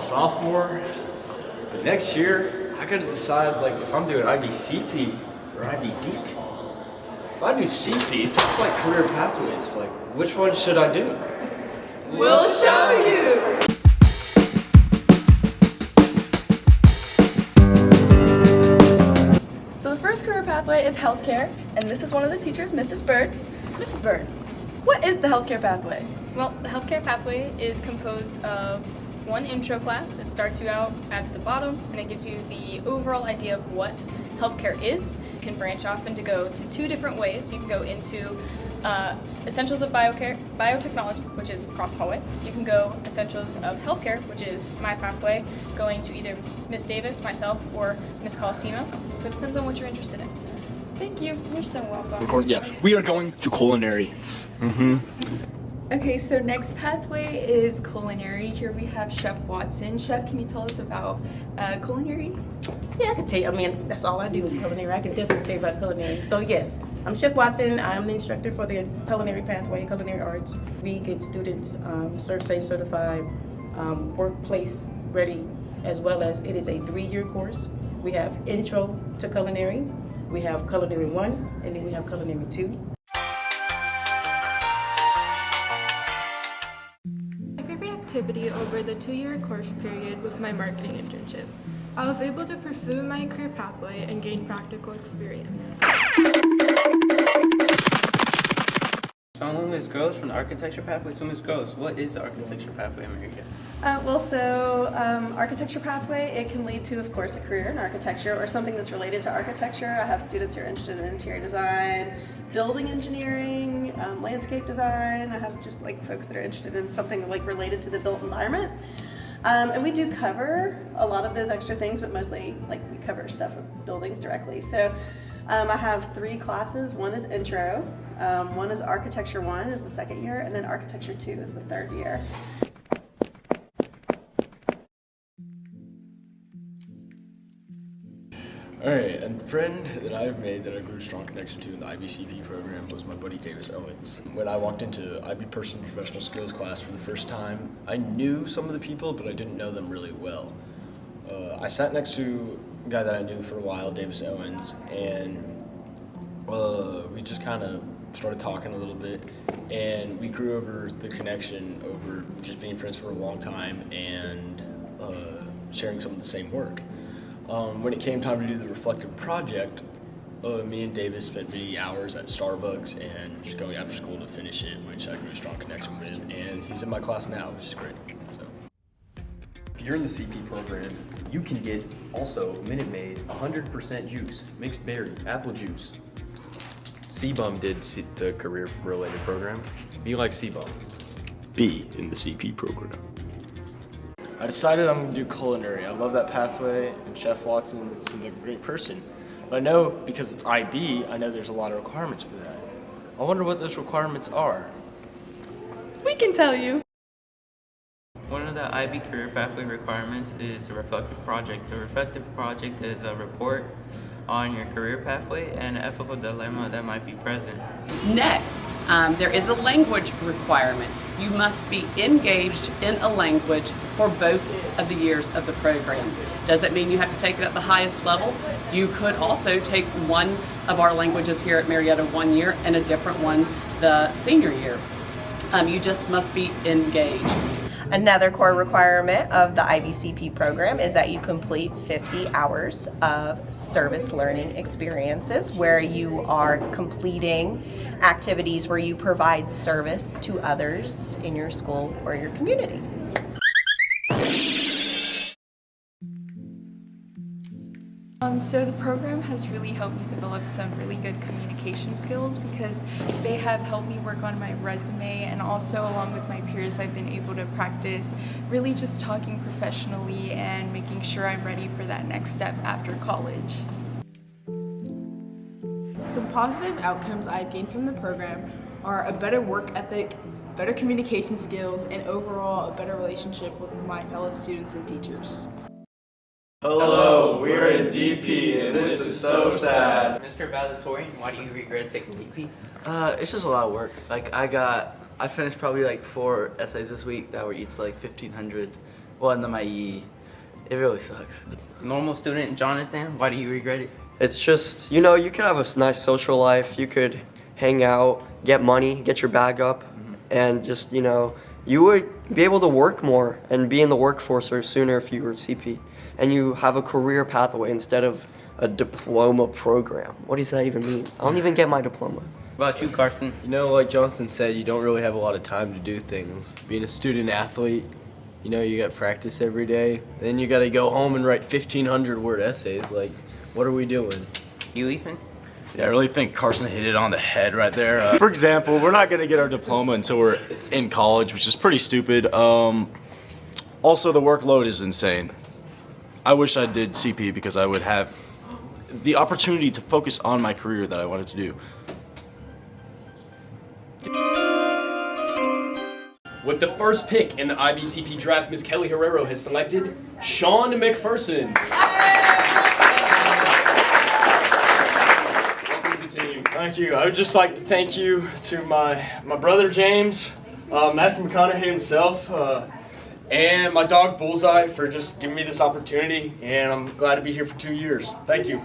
sophomore, but next year I gotta decide like if I'm doing IB-CP or IB-DP. If I do CP, that's like career pathways. Like, which one should I do? We'll show you! So the first career pathway is healthcare, and this is one of the teachers, Mrs. Bird. Mrs. Bird, what is the healthcare pathway? Well, the healthcare pathway is composed of one intro class. It starts you out at the bottom, and it gives you the overall idea of what healthcare is. You can branch off and to go to two different ways. You can go into Essentials of Biotechnology, which is cross hallway. You can go Essentials of Healthcare, which is my pathway, going to either Miss Davis, myself, or Miss Colosimo. So it depends on what you're interested in. Thank you. You're so welcome. Yeah, we are going to culinary. Okay, so next pathway is culinary. Here we have Chef Watson. Chef, can you tell us about culinary? Yeah, I can tell you. I mean, that's all I do is culinary. I can definitely tell you about culinary. So yes, I'm Chef Watson. I'm the instructor for the culinary pathway, culinary arts. We get students Safe certified, workplace ready, as well as it is a 3-year course. We have intro to culinary, we have culinary 1, and then we have culinary 2. My favorite activity over the 2-year course period was my marketing internship. I was able to pursue my career pathway and gain practical experience. So Ms. Gross from the architecture pathway. So Ms. Gross, what is the architecture pathway, America? Architecture pathway, it can lead to, of course, a career in architecture or something that's related to architecture. I have students who are interested in interior design, building engineering, landscape design. I have just like folks that are interested in something like related to the built environment. And we do cover a lot of those extra things, but mostly like we cover stuff with buildings directly. So I have 3 classes. One is intro, one is architecture 1 is the 2nd year, and then architecture 2 is the 3rd year. Alright, and the friend that I've made that I grew a strong connection to in the IB-CP program was my buddy Davis Owens. When I walked into IB Personal Professional Skills class for the first time, I knew some of the people, but I didn't know them really well. I sat next to a guy that I knew for a while, Davis Owens, and we just kind of started talking a little bit, and we grew over the connection over just being friends for a long time and sharing some of the same work. When it came time to do the reflective project, me and Davis spent many hours at Starbucks and just going after school to finish it, which I grew a strong connection with, and he's in my class now, which is great. So, if you're in the CP program, you can get also Minute Maid 100% juice, mixed berry, apple juice. CBUM did the career-related program. Be like CBUM. be in the CP program. I decided I'm going to do culinary. I love that pathway, and Chef Watson seems like a great person. But I know, because it's IB, I know there's a lot of requirements for that. I wonder what those requirements are. We can tell you. One of the IB career pathway requirements is the reflective project. The reflective project is a report on your career pathway and an ethical dilemma that might be present. Next, there is a language requirement. You must be engaged in a language for both of the years of the program. Doesn't mean you have to take it at the highest level. You could also take one of our languages here at Marietta 1 year and a different one the senior year. You just must be engaged. Another core requirement of the IB-CP program is that you complete 50 hours of service learning experiences where you are completing activities where you provide service to others in your school or your community. So the program has really helped me develop some really good communication skills because they have helped me work on my resume, and also along with my peers I've been able to practice really just talking professionally and making sure I'm ready for that next step after college. Some positive outcomes I've gained from the program are a better work ethic, better communication skills, and overall a better relationship with my fellow students and teachers. Hello, we're in DP and this is so sad. Mr. Valedictorian, why do you regret taking DP? It's just a lot of work. Like I finished probably like 4 essays this week that were each like 1,500 Well, and then my EE. It really sucks. Normal student Jonathan, why do you regret it? It's just, you could have a nice social life. You could hang out, get money, get your bag up, and just, you would be able to work more and be in the workforce sooner if you were CP. And you have a career pathway instead of a diploma program. What does that even mean? I don't even get my diploma. What about you, Carson? Like Jonathan said, you don't really have a lot of time to do things. Being a student athlete, you got practice every day. Then you got to go home and write 1,500 word essays. Like, what are we doing? You, Ethan? Yeah, I really think Carson hit it on the head right there. For example, we're not going to get our diploma until we're in college, which is pretty stupid. Also, the workload is insane. I wish I did CP because I would have the opportunity to focus on my career that I wanted to do. With the first pick in the IBCP draft, Ms. Kelly Herrero has selected Sean McPherson. Welcome to the team. Thank you. I would just like to thank you to my brother James, Matthew McConaughey himself, and my dog Bullseye for just giving me this opportunity, and I'm glad to be here for 2 years. Thank you.